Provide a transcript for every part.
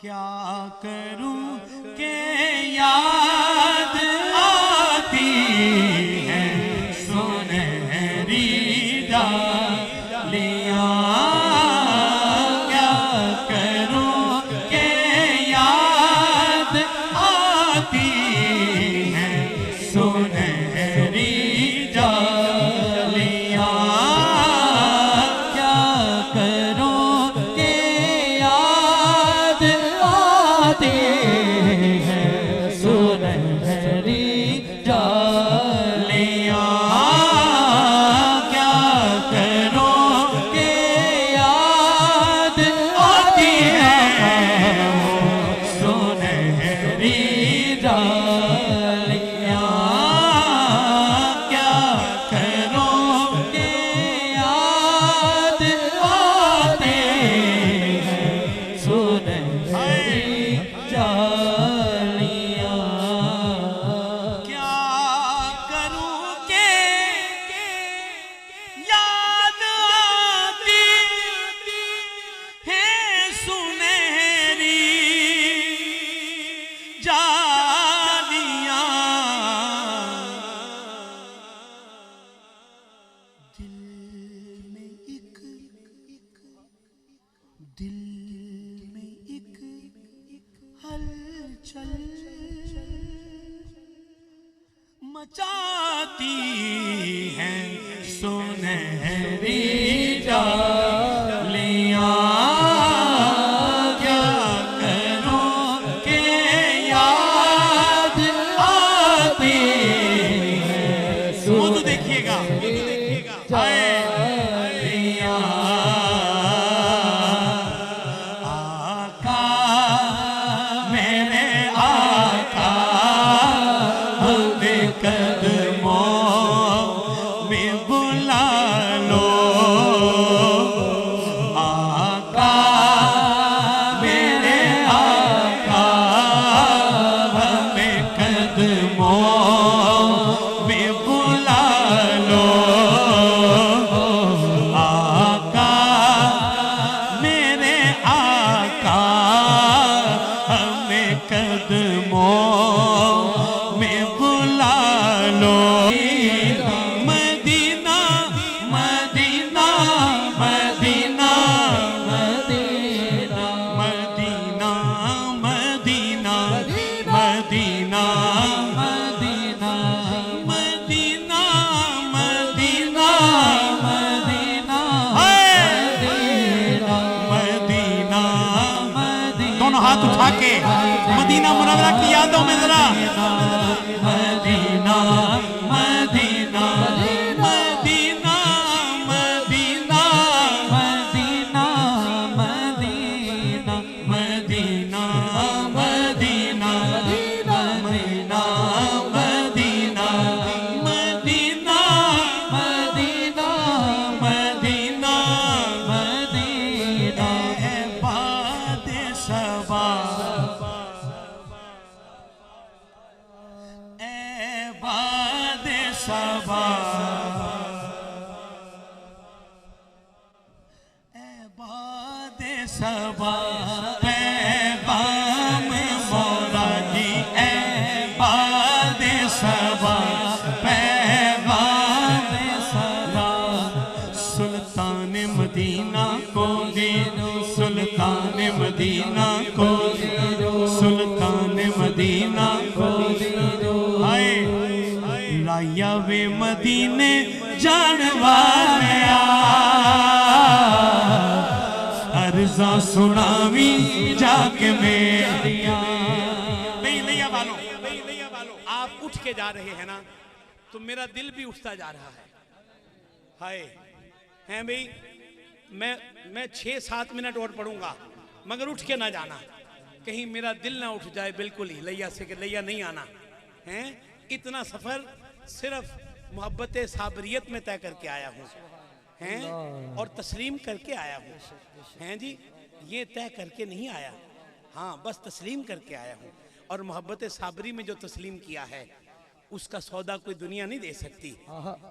क्या करूं के याद आती है सुनहरी डालियां। क्या करूं के याद आती है सुनहरी डालियां। क्या करूं के याद आती है सुनहरी डालियां। क्या करूं के याद आती है सुनहरी डालियां। क्या करूं के याद आते हैं सुनहरी डालियां। क्या करूं के याद आती है सुनहरी डालियां। दिल में एक हलचल मचाती है सुनहरी डालियां। क्या करूं के याद आती है। वो तो देखिएगा आका मेरे आका हमें कदमों में बुला लो। आका मेरे आका हमें कदमों में बुला लो। आका मेरे आका हमें कदमों में बुला लो। Madina Medina Medina Medina Medina Medina Medina Medina Medina Medina Medina Medina Madina. दोनों हाथ उठा के मदीना मुनव्वरा की यादों में जरा Medina Medina Medina Medina Medina Medina Medina Medina Medina Medina Medina Medina Medina Medina. है बात सबा बाद सबा बाद सबा पैगाम मौला जी। बाद सबा पैगाम सबा सुल्तान मदीना को दे दो। सुल्तान मदीना को दे दो। सुल्तान मदीना को दे दो। आए लाया वे मदीने जान वालिया अर्जा सुनावी जाके मेरिया। भैया वालों आप उठ के जा रहे हैं ना तो मेरा दिल भी उठता जा रहा है। हाय हैं भाई मैं 6-7 मिनट और पढ़ूंगा मगर उठ के ना जाना कहीं मेरा दिल ना उठ जाए बिल्कुल ही लैया से कि लैया नहीं आना है। इतना सफर सिर्फ मोहब्बत साबरियत में तय करके आया हूँ हैं और तस्लीम करके आया हूँ हैं जी। ये तय करके नहीं आया, हाँ बस तस्लीम करके आया हूँ। और मोहब्बत साबरी में जो तस्लीम किया है उसका सौदा कोई दुनिया नहीं दे सकती।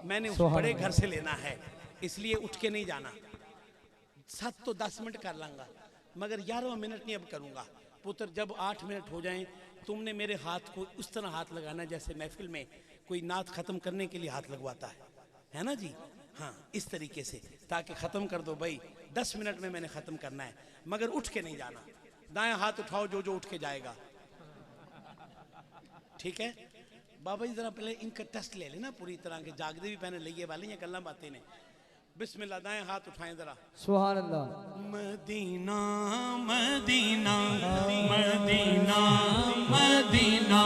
मैंने उस बड़े घर से लेना है इसलिए उठ के नहीं जाना। 7 तो 10 मिनट कर लूंगा मगर 11वां मिनट नहीं अब करूंगा। पुत्र जब 8 मिनट हो जाएं तुमने मेरे हाथ को उस तरह हाथ लगाना जैसे महफिल में कोई नात खत्म करने के लिए हाथ लगवाता है ना जी। हाँ, इस तरीके से ताकि ख़त्म कर दो भाई, 10 मिनट में मैंने ख़त्म करना है, मगर उठ के नहीं जाना। दाएं हाथ उठाओ जो जो उठ के जाएगा, ठीक है बाबा जी। जरा पहले इनका टेस्ट ले लेना पूरी तरह के, जागदे भी पहने लिए वाले या गल्ला बातें ने। बिस्मिल्लाह, दाएं हाथ उठाएं जरा। सुभान अल्लाह। Madina Medina Medina Medina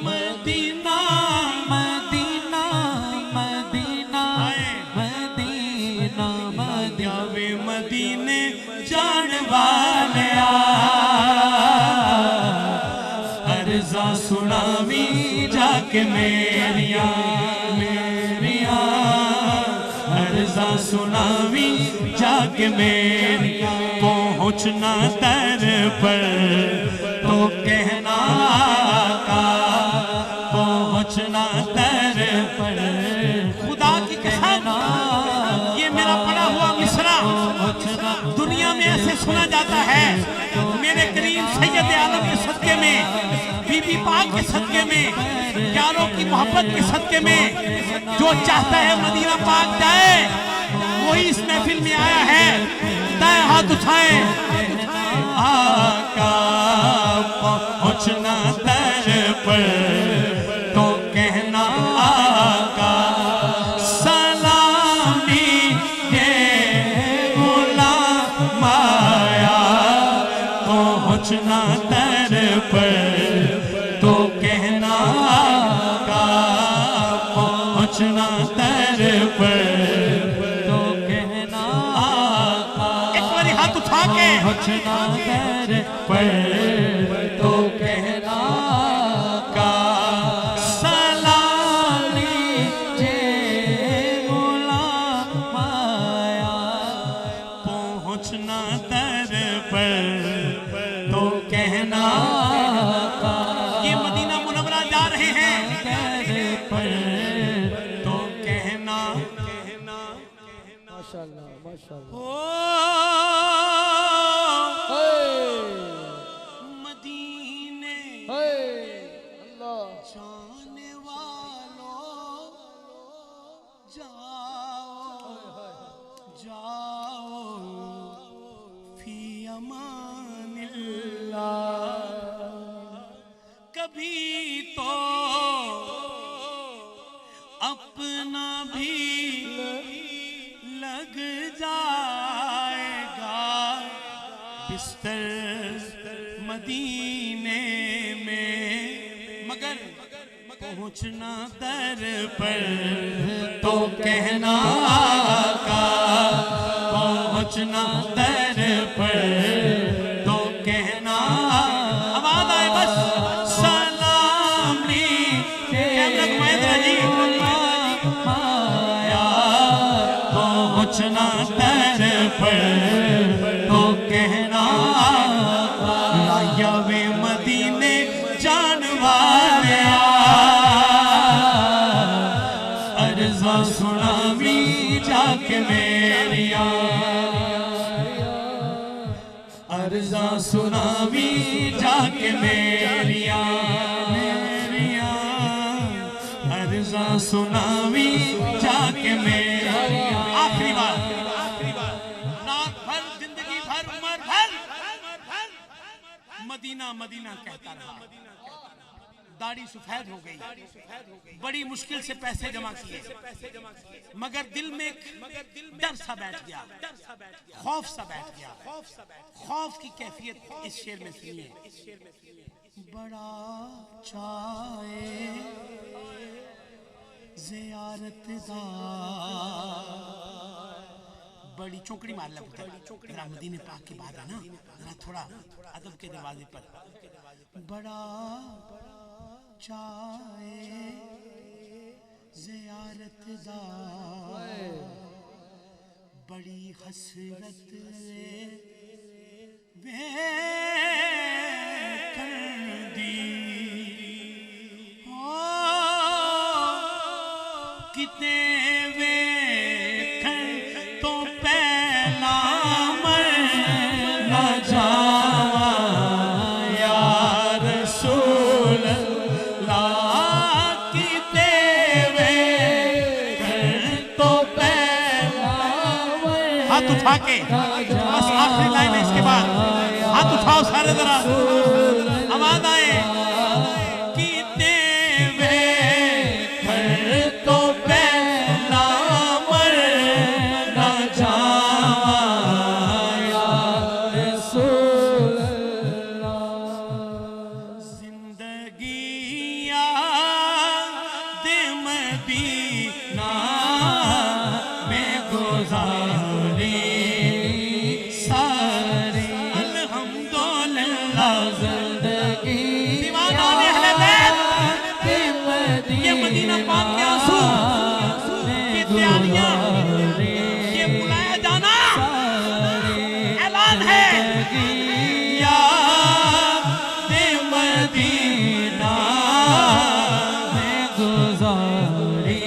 Medina Medina Medina Medina Madina वे मदीने जान वालिया अर्ज़ा सुनावी जाके मेरिया मेरिया अर्ज़ा सुनावी जाके मेरी पहुँचना दर पर तो कहना का पहुँचना दर पर। खुदा की कसम ये मेरा पढ़ा हुआ मिसरा दुनिया में ऐसे सुना जाता है। मेरे करीम सैयद आलम के सदके में, बीबी पाक के सदके में, यारों की मोहब्बत के सदके में, जो चाहता है मदीना पाक जाए वही इस महफिल में आया है। दाएं हाथ उठाए। आका पहुँचना दर पर तो कहना आका सलामी ये गुलाम आया पहुँचना दर पर तो कहना आका पहुँचना दर पर तो कहना आका। एक बारी हाथ उठा के पहुँचना दर पर तो कहना आका सलामी ये गुलाम आया पहुँचना दर पर तो कहना आका। ये मदीना मुनव्वरा जा रहे हैं पर तो कहना कहना माशाअल्लाह माशाअल्लाह। मदीने अल्लाह जाने वालों जाओ जाओ फी अमानिल्लाह। कभी तो अपना भी लग जाएगा बिस्तर मदीने में, मगर पहुँचना दर पर तो कहना आका पहुँचना दर पर तो कहना। आवाज आए बस सलाम ली माया पहुँचना दर पर तो कहना या वे मदीने जान वालिया अर्ज़ा सुनावी जाके मेरिया अर्ज़ा सुनावी जाके मेरिया मेरिया अर्ज़ा सुनावी जाके मेरिया। आखिरी बार रात भर जिंदगी भर उम्र भर मदीना मदीना कहता रहा। दाढ़ी सफेद हो गई, बड़ी मुश्किल से पैसे जमा किए, मगर दिल में डर सा बैठ गया, खौफ सा बैठ गया। खौफ की कैफियत इस शेर में सुनिए। बड़ा चाहे ज़ियारत दा, बड़ी चौकड़ी मार लगता है मदीने पाक की बात है ना, जरा थोड़ा अदब के दरवाजे पर। बड़ा चाहे ज़ियारत दा, बड़ी हसरत वे कर दी हो कितने वे तो पहला मर न जावा उठा के, बस आखिरी लाइन है इसके बाद। हाथ उठाओ सारे जरा, आवाज आए कि देवे हर तो पहला मर ना जाया रसूल अल्लाह। जिंदगी याद मदीना में गुजारी सारी अल्हम्दुलिल्लाह। जिंदगी दीवानों ने अहले बैत, ये मदीना पाक के आंसू, ये तैयारियां, ये बुलाया जाना, ऐलान है याद मदीना में गुजारी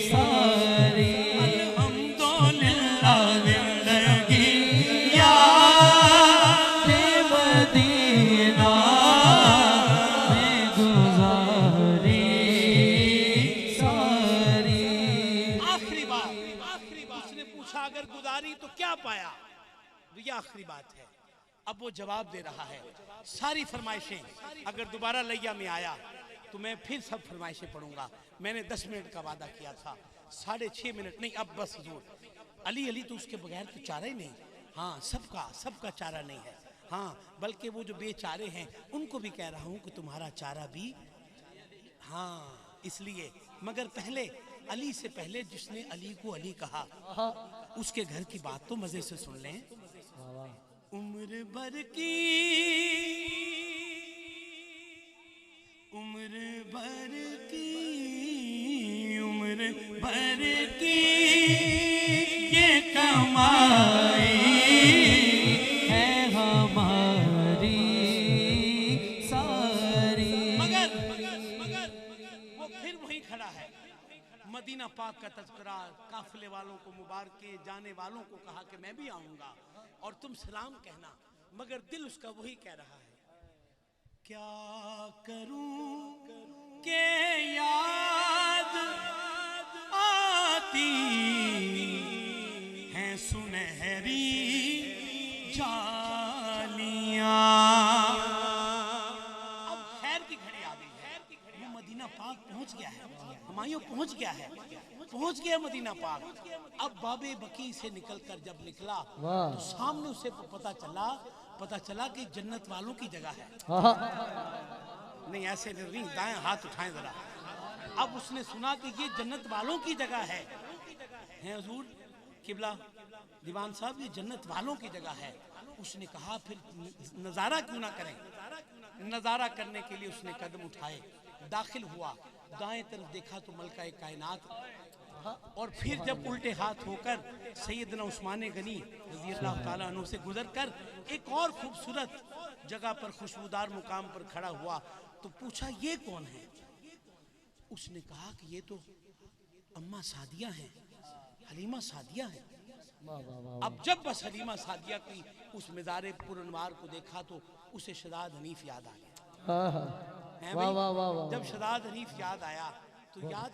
सारी अल्हम्दुलिल्लाह। जिंदगी याद मदीना में गुजारी सारी। आखिरी बात उसने पूछा अगर गुजारी तो क्या पाया? तो ये आखिरी बात है। अब वो जवाब दे रहा है सारी फरमाइशें। अगर दोबारा लैया में आया तो मैं फिर सब फरमाइशें पढ़ूंगा। मैंने 10 मिनट का वादा किया था, 6.5 मिनट नहीं, अब बस हुजूर। अली अली तो उसके बगैर तो चारा ही नहीं। हाँ, सबका चारा नहीं है। हाँ, बल्कि वो जो बेचारे हैं उनको भी कह रहा हूँ कि तुम्हारा चारा भी। हाँ, इसलिए मगर पहले अली से पहले जिसने अली को अली कहा उसके घर की बात तो मजे से सुन लें। उम्र भर की ये कमाई है हमारी सारी। मगर वो फिर वहीं खड़ा है। मदीना पाक का तज़किरा, काफिले वालों को मुबारक, जाने वालों को कहा कि मैं भी आऊंगा और तुम सलाम कहना। मगर दिल उसका वही कह रहा है क्या करूं के याद आती हैं सुनहरी चालियां। अब खैर की घड़ी आ गई है। वो मदीना पाक पहुंच गया है, हुमायूं पहुंच गया है, पहुंच गया मदीना पाक। अब बाबे बकी से निकलकर जब निकला तो सामने उसे पता चला कि जन्नत वालों की जगह है। नहीं ऐसे नहीं, दाएं हाथ उठाएं जरा। अब उसने सुना कि ये जन्नत वालों की जगह है हुजूर किबला दीवान साहब, ये जन्नत वालों की जगह है। उसने कहा फिर नजारा क्यों ना करें। नजारा करने के लिए उसने कदम उठाए, दाखिल हुआ, दाएं तरफ देखा तो मलका कायनात। और फिर जब उल्टे हाथ होकर सैयदना उस्मान गनी रज़ी अल्लाह ताला अन्हु से गुजरकर एक और खूबसूरत जगह पर खुशबूदार मुकाम पर खड़ा हुआ तो पूछा ये कौन है? उसने कहा कि ये तो अम्मा सादिया हैं, हलीमा सादिया हैं। अब जब बस हलीमा सादिया की उस मज़ारे पुरनवार को देखा तो उसे शदाद हनीफ याद आ गया। जब शदाद हनीफ याद आया तो याद